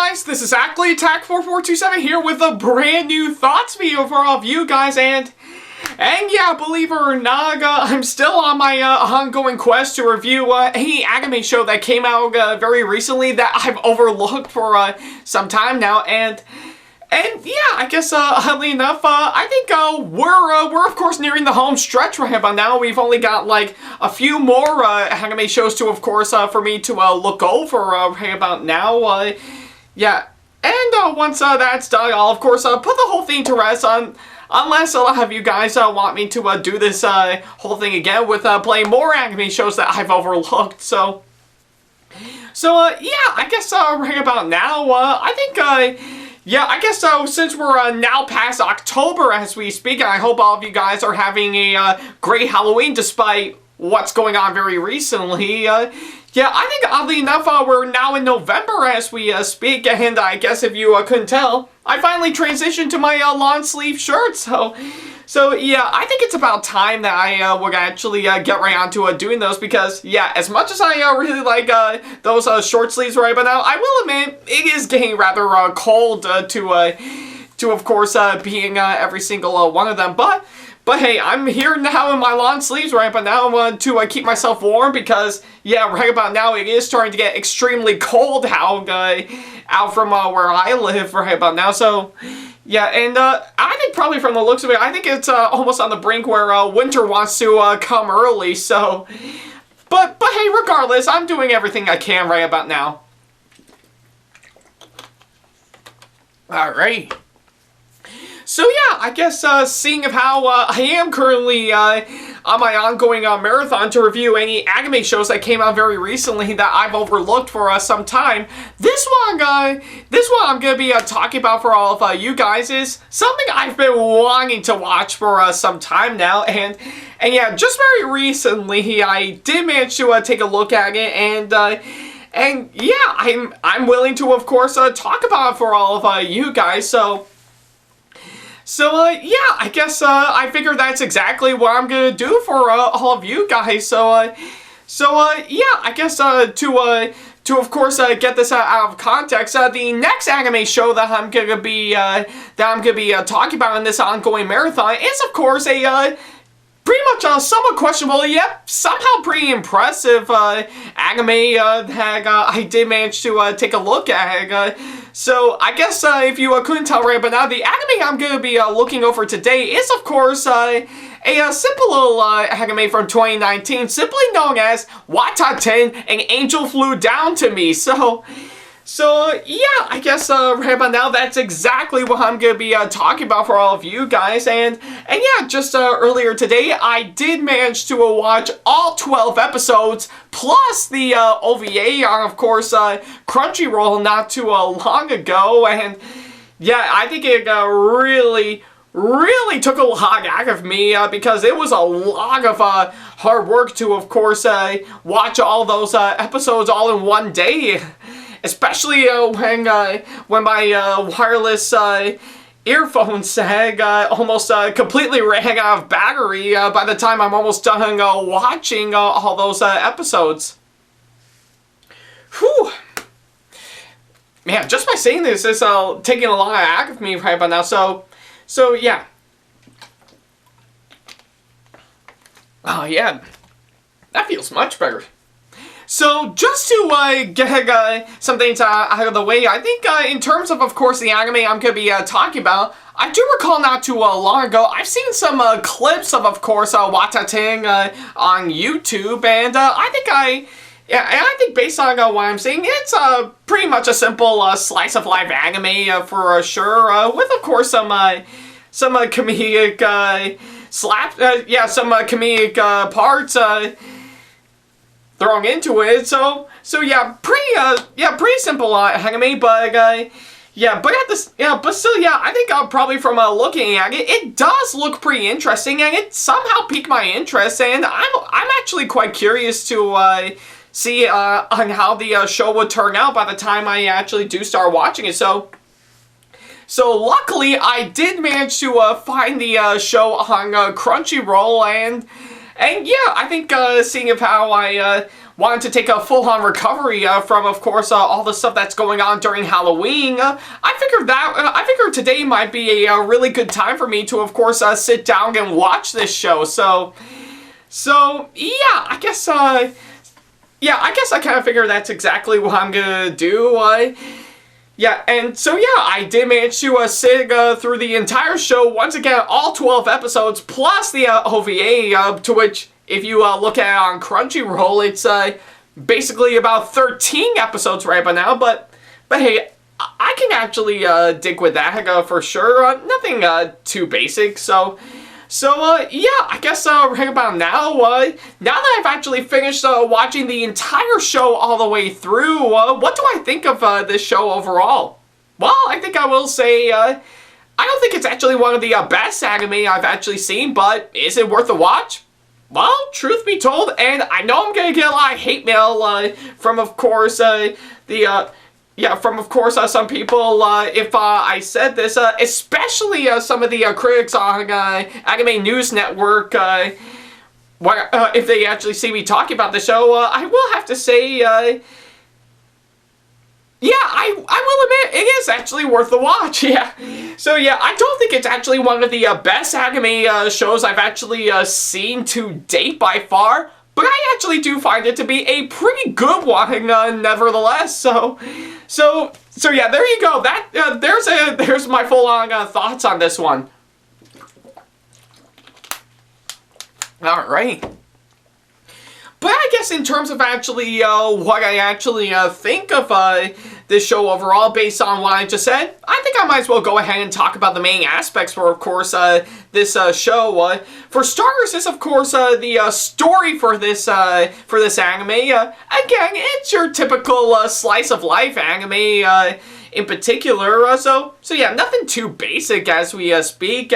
guys, this is Ackleyattack4427 here with a brand new thoughts video for all of you guys, and yeah, believe it or not, I'm still on my ongoing quest to review any anime show that came out very recently that I've overlooked for some time now, and yeah, I guess, oddly enough, I think, we're of course nearing the home stretch right about now. We've only got, like, a few more, anime shows to, of course, for me to, look over, right about now, yeah. And, once, that's done, I'll, of course, put the whole thing to rest unless a lot of you guys, want me to, do this, whole thing again with, playing more anime shows that I've overlooked, so, yeah, I guess, right about now, I think, yeah, I guess so, since we're now past October as we speak, and I hope all of you guys are having a great Halloween despite what's going on very recently. Yeah, I think oddly enough, we're now in November as we speak, and I guess if you couldn't tell, I finally transitioned to my long sleeve shirt, so yeah, I think it's about time that I would actually get right on to doing those, because yeah, as much as I really like those short sleeves right about now, I will admit it is getting rather cold to of course being every single one of them, but hey, I'm here now in my long sleeves right about now to keep myself warm, because yeah, right about now it is starting to get extremely cold out from where I live right about now, so yeah, and I think probably from the looks of it, I think it's almost on the brink where winter wants to come early, so but hey, regardless, I'm doing everything I can right about now. Alright. So yeah, I guess seeing of how I am currently on my ongoing marathon to review any anime shows that came out very recently that I've overlooked for some time, this one I'm going to be talking about for all of you guys is something I've been wanting to watch for some time now, and yeah, just very recently I did manage to take a look at it, and yeah, I'm willing to of course talk about it for all of you guys, So, yeah, I guess, I figure that's exactly what I'm gonna do for, all of you guys, so, yeah, I guess, to of course, get this out of context, the next anime show that I'm gonna be talking about in this ongoing marathon is, of course, a, pretty much somewhat questionable, yep, somehow pretty impressive anime that I did manage to take a look at. So I guess if you couldn't tell right but now, the anime I'm going to be looking over today is, of course, a simple little anime from 2019, simply known as Wataten, An Angel Flew Down to Me. So yeah, I guess right about now, that's exactly what I'm going to be talking about for all of you guys, and yeah, just earlier today, I did manage to watch all 12 episodes, plus the OVA on, of course, Crunchyroll not too long ago, and yeah, I think it really took a lot out of me, because it was a lot of hard work to, of course, watch all those episodes all in one day. Especially when my wireless earphones almost completely ran out of battery by the time I'm almost done watching all those episodes. Whew. Man, just by saying this is taking a lot out of me right about now, so yeah. Oh yeah, that feels much better. So, just to get some things out of the way, I think in terms of course, the anime I'm going to be talking about, I do recall not too long ago, I've seen some clips of course, Wataten on YouTube, and I think based on what I'm seeing, it's pretty much a simple slice of life anime for sure, with of course some comedic some comedic parts thrown into it, so yeah, pretty simple anime, but but still, yeah, I think probably from looking at it, it does look pretty interesting, and it somehow piqued my interest, and I'm actually quite curious to see on how the show would turn out by the time I actually do start watching it. So luckily, I did manage to find the show on Crunchyroll, and yeah, I think seeing of how I wanted to take a full-on recovery from, of course, all the stuff that's going on during Halloween, I figured today might be a really good time for me to, of course, sit down and watch this show. So yeah, I guess I kind of figure that's exactly what I'm gonna do. Yeah, and so yeah, I did manage to sit through the entire show, once again, all 12 episodes, plus the OVA, to which, if you look at it on Crunchyroll, it's basically about 13 episodes right by now, but hey, I can actually dig with that for sure. Nothing too basic, so yeah, I guess right about now, now that I've actually finished watching the entire show all the way through, what do I think of this show overall? Well, I think I will say, I don't think it's actually one of the best anime I've actually seen, but is it worth a watch? Well, truth be told, and I know I'm gonna get a lot of hate mail from, of course, some people, if I said this, especially some of the critics on Anime News Network, if they actually see me talking about the show, I will have to say, yeah, I will admit, it is actually worth the watch, yeah. So yeah, I don't think it's actually one of the best anime shows I've actually seen to date by far, but I actually do find it to be a pretty good one, nevertheless. So yeah, there you go. That there's my full-on thoughts on this one. All right. But I guess in terms of actually what I actually think of this show overall, based on what I just said, I think I might as well go ahead and talk about the main aspects for, of course, this show. For starters, is of course the story for this anime. Again, it's your typical slice of life anime in particular. So yeah, nothing too basic as we speak.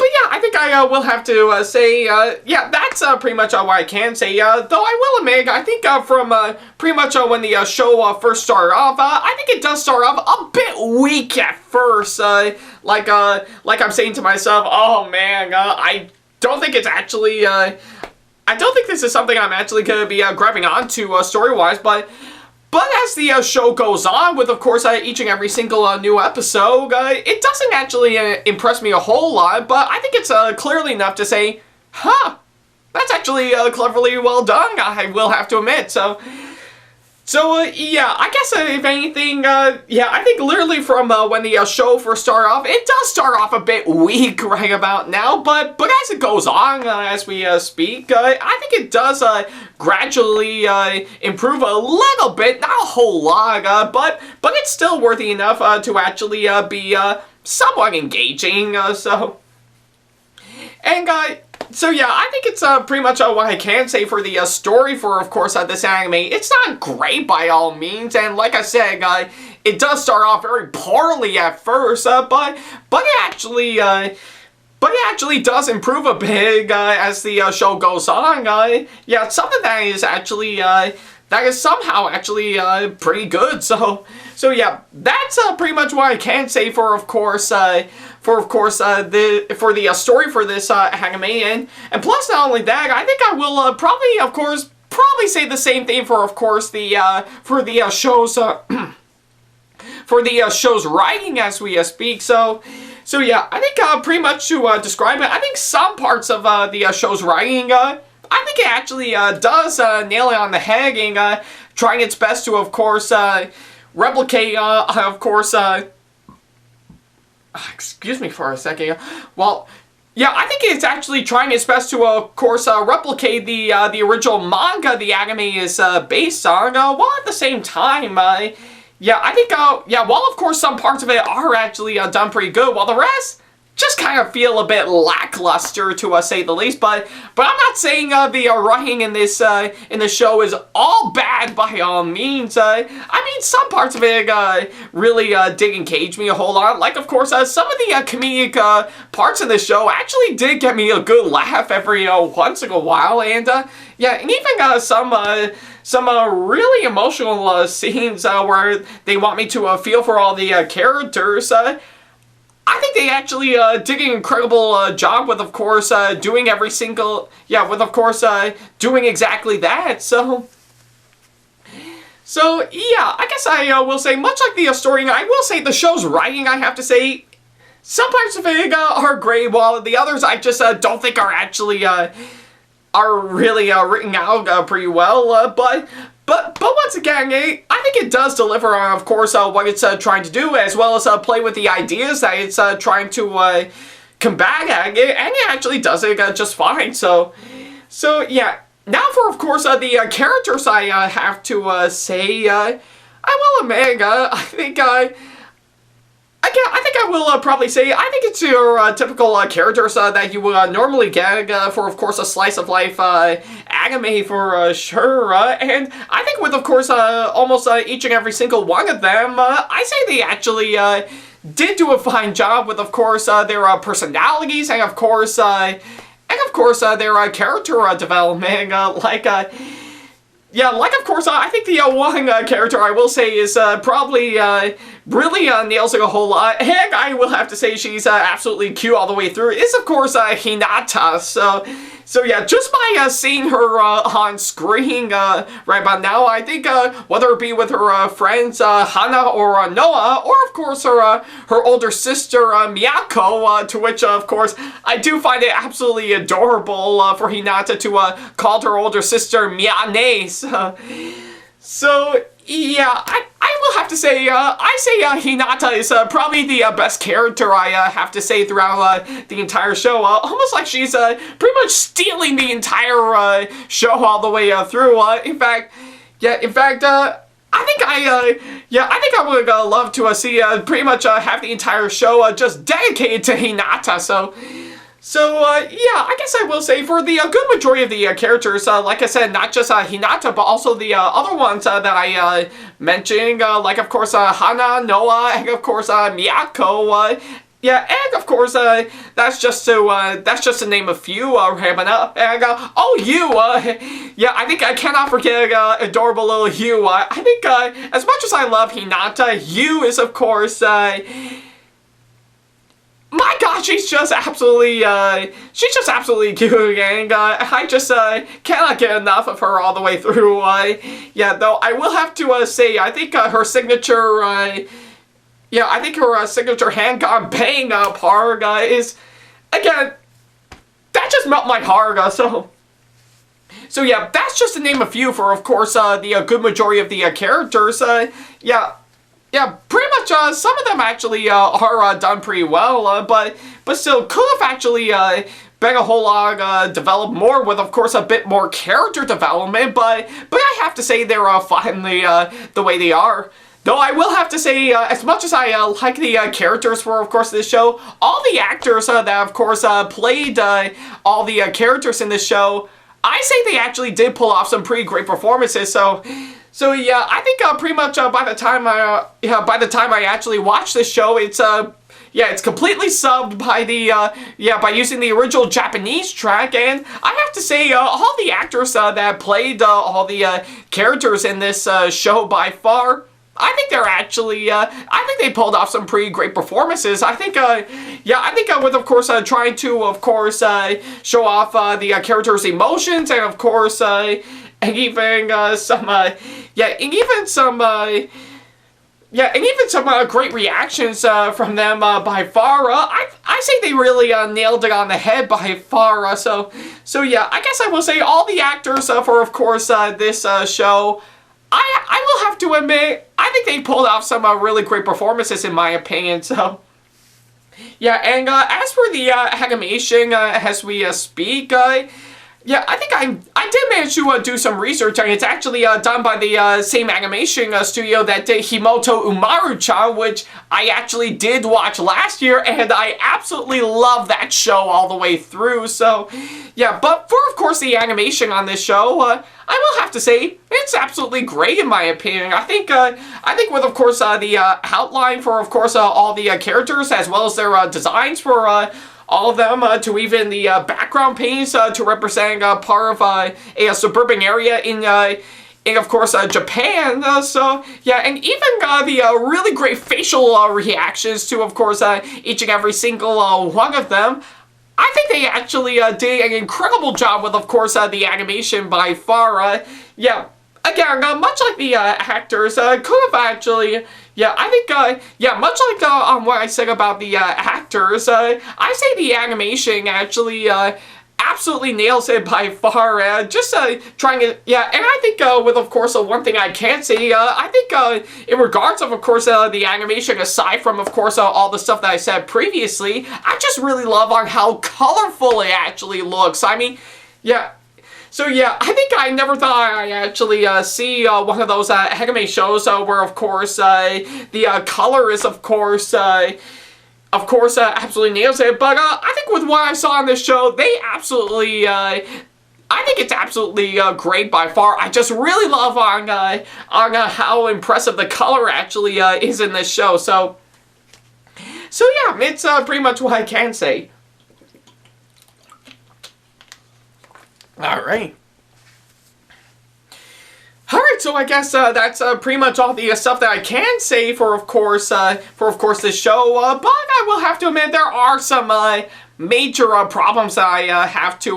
But yeah, I think I will have to say, yeah, that's pretty much what I can say. Though I will admit, I think from pretty much when the show first started off, I think it does start off a bit weak at first. Like I'm saying to myself, oh man, I don't think it's actually, I don't think this is something I'm actually going to be grabbing onto story-wise, but as the show goes on, with, of course, each and every single new episode, it doesn't actually impress me a whole lot, but I think it's clearly enough to say, huh, that's actually cleverly well done, I will have to admit. So yeah, I guess if anything, yeah, I think literally from when the show first started off, it does start off a bit weak right about now, but as it goes on, as we speak, I think it does gradually improve a little bit, not a whole lot, but it's still worthy enough to actually be somewhat engaging, So yeah, I think it's pretty much what I can say for the story for, of course, this anime. It's not great by all means, and like I said, it does start off very poorly at first, but it actually does improve a bit as the show goes on. Yeah, it's something that is actually that is somehow actually pretty good. So yeah, that's pretty much what I can say for, of course, the story for this anime, and plus not only that, I think I will probably say the same thing for, of course, the show's for the show's writing as we speak. So yeah, I think pretty much to describe it, I think some parts of the show's writing, I think it actually does nail it on the head, and trying its best to, of course, replicate, of course, excuse me for a second. Well, yeah, I think it's actually trying its best to, of course, replicate the original manga the anime is based on, while at the same time, yeah, I think, yeah, while of course some parts of it are actually done pretty good, while the rest just kind of feel a bit lackluster, to say the least. But I'm not saying the writing in this in the show is all bad by all means. I mean, some parts of it really did engage me a whole lot. Like, of course, some of the comedic parts of the show actually did get me a good laugh every once in a while, and yeah, and even some really emotional scenes where they want me to feel for all the characters. I think they actually did an incredible job with, of course, doing every single, with, of course, doing exactly that. So yeah, I guess I will say, much like the story, I will say the show's writing, I have to say, some parts of it are great, while the others I just don't think are actually, are really written out pretty well, but once again, I think it does deliver on, of course, what it's trying to do, as well as play with the ideas that it's trying to combat, and it actually does it just fine. So yeah. Now for, of course, the characters I have to say, I will admit, I think I will probably say, I think it's your typical characters that you would normally get for, of course, a slice of life anime for sure. And I think with, of course, almost each and every single one of them, I say they actually did do a fine job with, of course, their personalities and, of course, their character development. Of course, I think the one character I will say is probably really nails it a whole lot. And I will have to say she's absolutely cute all the way through. Is, of course, Hinata. So yeah, just by seeing her on screen right about now, I think whether it be with her friends Hana or Noah, or of course her older sister Miyako, to which of course I do find it absolutely adorable for Hinata to call her older sister Miyane. So yeah, I will have to say, I say Hinata is probably the best character I have to say throughout the entire show. Almost like she's pretty much stealing the entire show all the way through. In fact, I think I would love to see pretty much have the entire show just dedicated to Hinata. So yeah, I guess I will say for the good majority of the characters, like I said, not just Hinata, but also the other ones that I mentioned, like of course Hana, Noah, and of course Miyako. Yeah, and of course that's just to name a few. And yeah, I think I cannot forget adorable little Yu. I think as much as I love Hinata, Yu is of course. My God, she's just absolutely cute, and I just cannot get enough of her all the way through. Yeah, though I will have to say, I think her signature, signature hand-gun bang part is, again, that just melted my heart. So yeah, that's just to name a few for, of course, the good majority of the characters. Yeah, pretty much some of them actually are done pretty well, but still could have actually been a whole lot developed more with, of course, a bit more character development, but I have to say they're finally the way they are. Though I will have to say, as much as I like the characters for, of course, this show, all the actors that, of course, played all the characters in this show, I say they actually did pull off some pretty great performances. So yeah, I think pretty much by the time I actually watched this show, it's completely subbed by by using the original Japanese track, and I have to say all the actors that played all the characters in this show by far, I think they're actually, I think they pulled off some pretty great performances. I think with, of course, trying to, of course, show off the characters' emotions, and of course, and even some great reactions from them by far. I say they really nailed it on the head by far. So yeah, I guess I will say all the actors for, of course, this show, I will have to admit, I think they pulled off some really great performances in my opinion. So yeah, and as for the animation as we speak, yeah, I think I did manage to do some research, and it's actually done by the same animation studio that did Himoto Umaru-chan, which I actually did watch last year, and I absolutely love that show all the way through. So yeah, but for, of course, the animation on this show, I will have to say it's absolutely great in my opinion. I think with, of course, the outline for, of course, all the characters, as well as their designs for all of them, to even the background paintings to represent part of a suburban area in in of course Japan. So yeah, and even the really great facial reactions to of course each and every single one of them. I think they actually did an incredible job with of course the animation by far. Yeah, again, much like the actors could have actually. Yeah, I think, yeah, much like what I said about the actors, I say the animation actually absolutely nails it by far. Just trying to, yeah, and I think with, of course, one thing I can say, I think in regards of course, the animation, aside from, of course, all the stuff that I said previously, I just really love on how colorful it actually looks. I mean, yeah. So yeah, I think I never thought I'd actually see one of those anime shows where, of course, the color is, of course, absolutely nails it. But I think with what I saw on this show, they absolutely, I think it's absolutely great by far. I just really love on how impressive the color actually is in this show. So yeah, it's pretty much what I can say. Alright. Alright, so I guess that's pretty much all the stuff that I can say for of course this show, but I will have to admit there are some major problems that I have to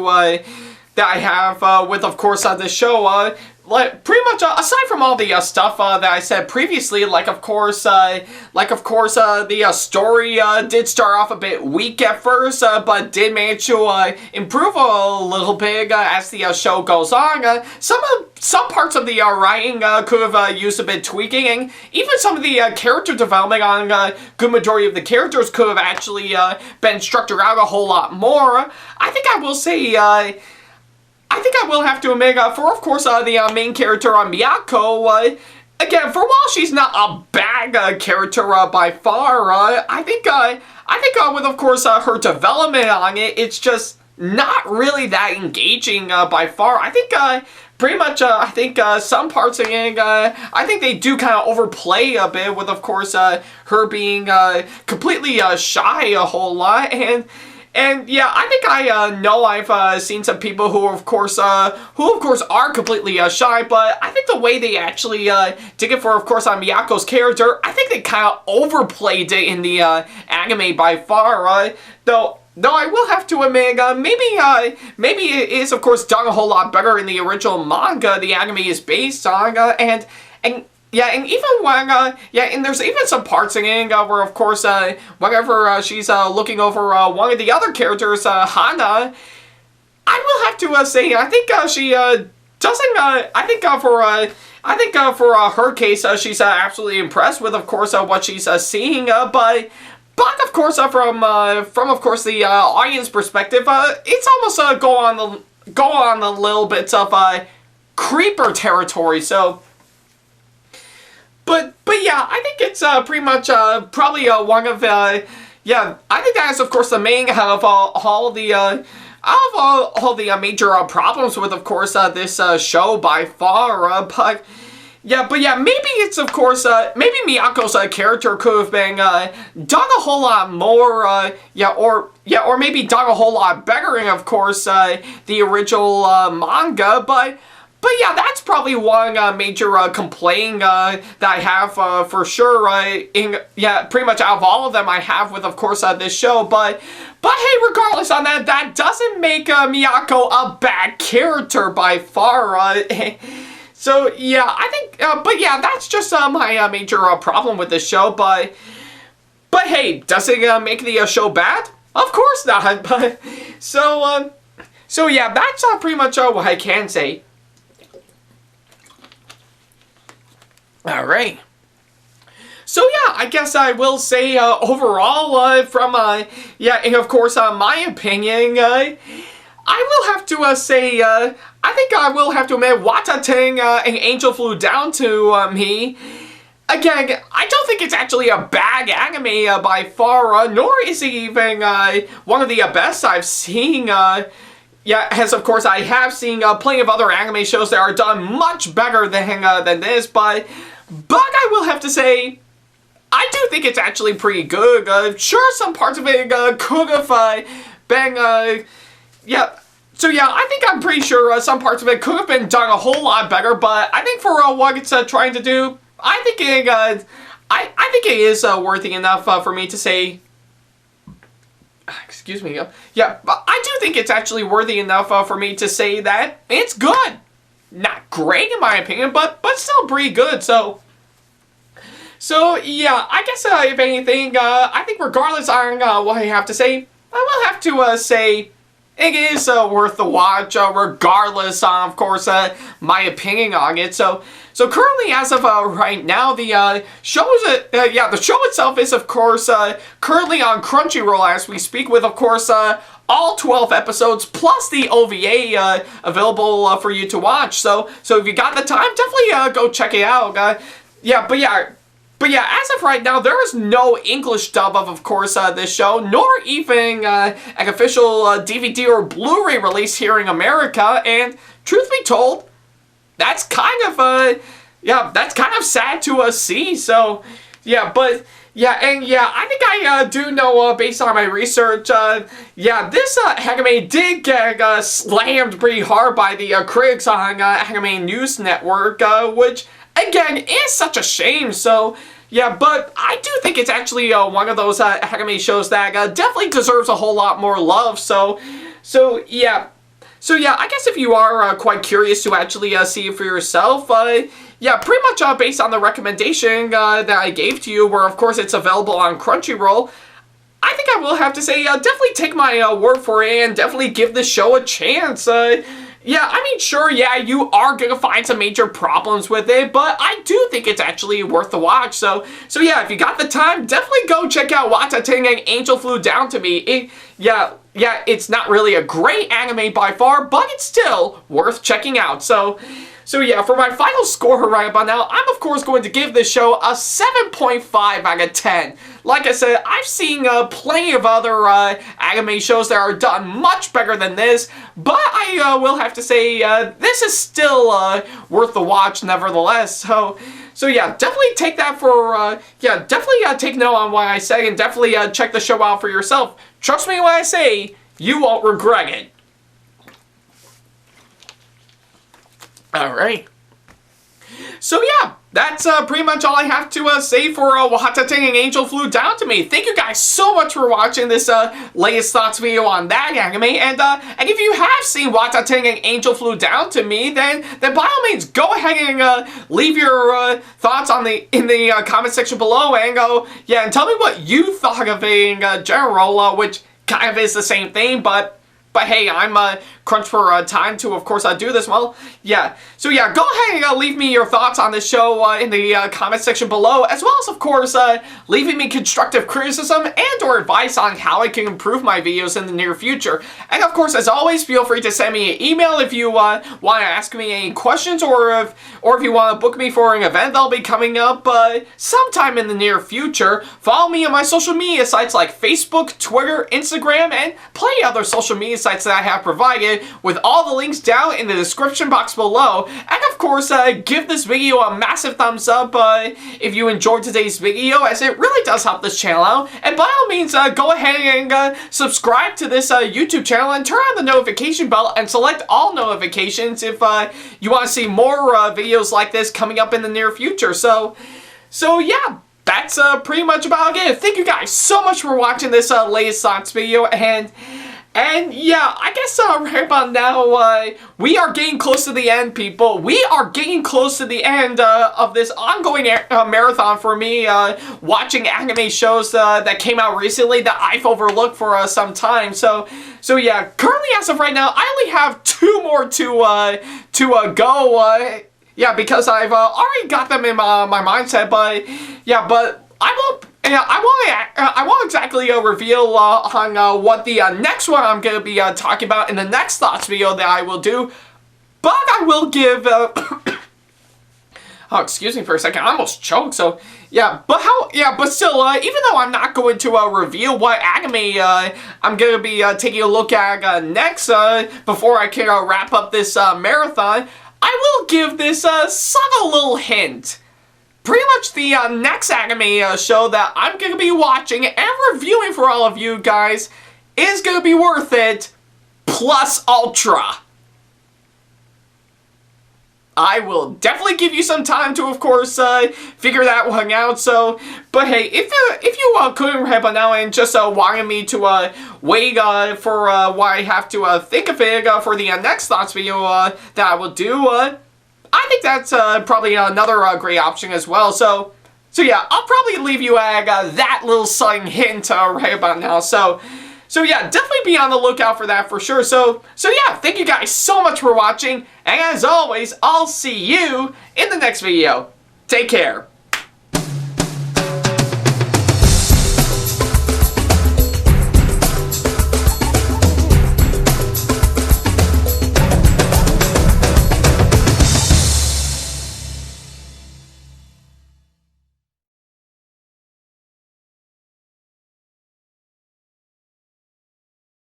with of course this show. Like pretty much aside from all the stuff that I said previously, like of course the story did start off a bit weak at first, but did manage to improve a little bit as the show goes on. Some parts of the writing could have used a bit tweaking, and even some of the character development on good majority of the characters could have actually been structured out a whole lot more. I think I will say. I will have to admit, for of course the main character, Miyako, again, for while she's not a bad character by far, I think with of course her development on it, it's just not really that engaging by far. I think pretty much some parts of it, I think they do kind of overplay a bit with of course her being completely shy a whole lot. And yeah, I think I know I've seen some people who of course are completely shy, but I think the way they actually did it for of course Miyako's character, I think they kind of overplayed it in the anime by far. Though I will have to admit, maybe it is of course done a whole lot better in the original manga the anime is based on, and yeah, and even when, and there's even some parts in it where, of course, whenever she's looking over one of the other characters, Hana, I will have to say, I think she doesn't, I think for her case, she's absolutely impressed with, of course, what she's seeing, but of course, from of course, the audience perspective, it's almost go on a little bit of creeper territory, so... But yeah, I think it's pretty much probably one of yeah, I think that is of course the main of all the major problems with of course this show by far. But yeah, maybe it's of course maybe Miyako's character could have been done a whole lot more or maybe done a whole lot better in of course the original manga, But yeah, that's probably one major complaint that I have for sure. Pretty much out of all of them I have with, of course, this show. But hey, regardless on that, that doesn't make Miyako a bad character by far. So yeah, I think, but yeah, that's just my major problem with this show. But hey, does it make the show bad? Of course not. But so yeah, that's pretty much what I can say. Alright. So yeah, I guess I will say overall from and of course my opinion, I will have to say I think I will have to admit Wataten and Angel Flew Down to Me. Again, I don't think it's actually a bad anime by far, nor is it even one of the best I've seen. Yeah, as of course I have seen plenty of other anime shows that are done much better than this, but I will have to say, I do think it's actually pretty good. Sure, some parts of it could have been, So yeah, I think I'm pretty sure some parts of it could have been done a whole lot better, but I think for what it's trying to do, I think it is worthy enough for me to say. Excuse me. Yeah, but I do think it's actually worthy enough for me to say that it's good. Not great in my opinion, but still pretty good. So yeah, I guess if anything, I think regardless on what I have to say, I will have to say it is worth the watch, regardless of course, my opinion on it. So currently, as of right now, the show itself is, of course, currently on Crunchyroll as we speak, with, of course, all 12 episodes plus the OVA available for you to watch. So if you got the time, definitely go check it out. But yeah, as of right now, there is no English dub of course, this show, nor even an official DVD or Blu-ray release here in America. And truth be told, that's kind of sad to see. So yeah, but yeah, and yeah, I think I do know based on my research, yeah, this anime did get slammed pretty hard by the critics on Anime News Network, which again is such a shame. So yeah, but I do think it's actually one of those anime shows that definitely deserves a whole lot more love. So yeah. So yeah, I guess if you are quite curious to actually see it for yourself, yeah, pretty much based on the recommendation that I gave to you, where of course it's available on Crunchyroll, I think I will have to say definitely take my word for it and definitely give this show a chance. Yeah, I mean, sure, yeah, you are gonna find some major problems with it, but I do think it's actually worth the watch. So yeah, if you got the time, definitely go check out Wataten and Angel Flew Down to Me. Yeah, it's not really a great anime by far, but it's still worth checking out. So yeah, for my final score right about now, I'm of course going to give this show a 7.5 out of 10. Like I said, I've seen plenty of other anime shows that are done much better than this, but I will have to say this is still worth the watch nevertheless. So yeah, definitely take that for, definitely take note on what I say, and definitely check the show out for yourself. Trust me when I say, you won't regret it. Alright. So yeah, that's pretty much all I have to say for Wataten and Angel Flew Down to Me. Thank you guys so much for watching this latest thoughts video on that anime. And if you have seen Wataten and Angel Flew Down to Me, then by all means go ahead and leave your thoughts in the comment section below, and and tell me what you thought of it in general, which kind of is the same thing, but hey, I'm crunched for time to, of course, do this. Well, yeah. So yeah, go ahead and leave me your thoughts on this show in the comment section below, as well as, of course, leaving me constructive criticism and or advice on how I can improve my videos in the near future. And of course, as always, feel free to send me an email if you want to ask me any questions, or if you want to book me for an event that'll be coming up sometime in the near future. Follow me on my social media sites like Facebook, Twitter, Instagram, and plenty other social media sites that I have provided, with all the links down in the description box below. And of course, give this video a massive thumbs up if you enjoyed today's video, as it really does help this channel out. And by all means, go ahead and subscribe to this YouTube channel and turn on the notification bell and select all notifications if you want to see more videos like this coming up in the near future. So yeah, that's pretty much about it. Thank you guys so much for watching this latest thoughts video, and yeah, I guess right about now, we are getting close to the end, people. We are getting close to the end of this ongoing marathon for me, watching anime shows that came out recently that I've overlooked for some time. So yeah, currently as of right now, I only have 2 more to go. Yeah, because I've already got them in my mindset, but yeah, but I won't exactly reveal on what the next one I'm going to be talking about in the next thoughts video that I will do, but I will give, oh, excuse me for a second, I almost choked. So yeah, but still, even though I'm not going to reveal what anime I'm going to be taking a look at next before I can wrap up this marathon, I will give this subtle little hint. Pretty much the next anime show that I'm going to be watching and reviewing for all of you guys is going to be worth it. Please Plus Ultra. I will definitely give you some time to, of course, figure that one out. So, but hey, if you couldn't right by now and just wanted me to wait for what I have to think of it for the next thoughts video that I will do, I think that's probably another great option as well. So yeah, I'll probably leave you that little subtle hint right about now. So yeah, definitely be on the lookout for that for sure. So yeah, thank you guys so much for watching, and as always, I'll see you in the next video. Take care.